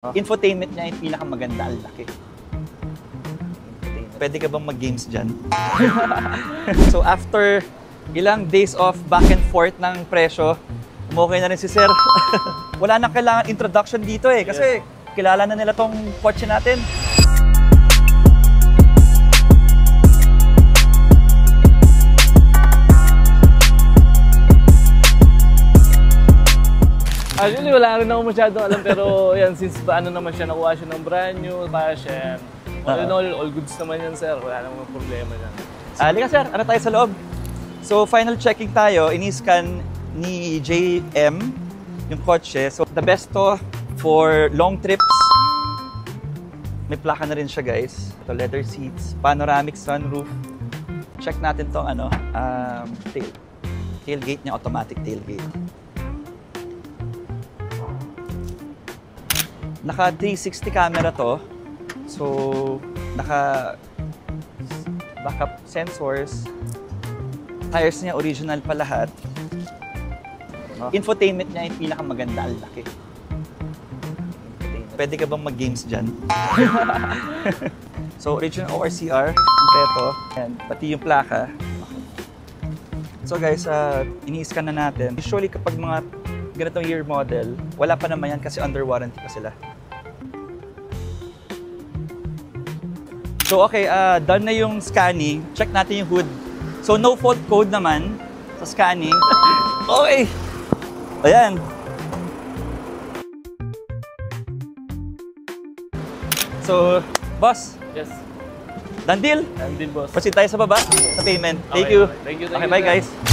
Infotainment niya yung pinakamaganda, ang laki. Pwede ka bang mag-games dyan? So after ilang days of back and forth ng presyo, umokay na rin si Sir. Wala nang kailangan introduction dito eh, kasi kilala na nila tong kotse natin. Actually, wala rin ako masyadong alam, pero yan, since ano naman siya, nakuha siya ng brand new, passion. All in all goods naman yan, sir. Wala namang problema yan. Halika sir, ano tayo sa loob? So final checking tayo, ini-scan ni JM yung kotse. So the best to for long trips. May plaka na rin siya guys. Ito, leather seats, panoramic sunroof. Check natin tong tailgate niya, automatic tailgate. Naka 360 camera to. So, naka backup sensors. Tires niya original pa lahat. Infotainment niya yung pinakamaganda, ang laki. Pwede ka bang mag-games dyan? So, original ORCR, kompleto. And pati yung plaka. So guys, ini-scan na natin. Usually kapag mga ganitong year model, wala pa naman yan kasi under warranty pa sila. So okay, done na yung scanning. Check natin yung hood. So no fault code naman sa scanning. Okay. Ayan. So, boss. Yes. Done deal? Done deal, boss. Proceed tayo sa baba, sa payment. Thank Okay, you. okay. Thank you, Okay, bye sir. guys.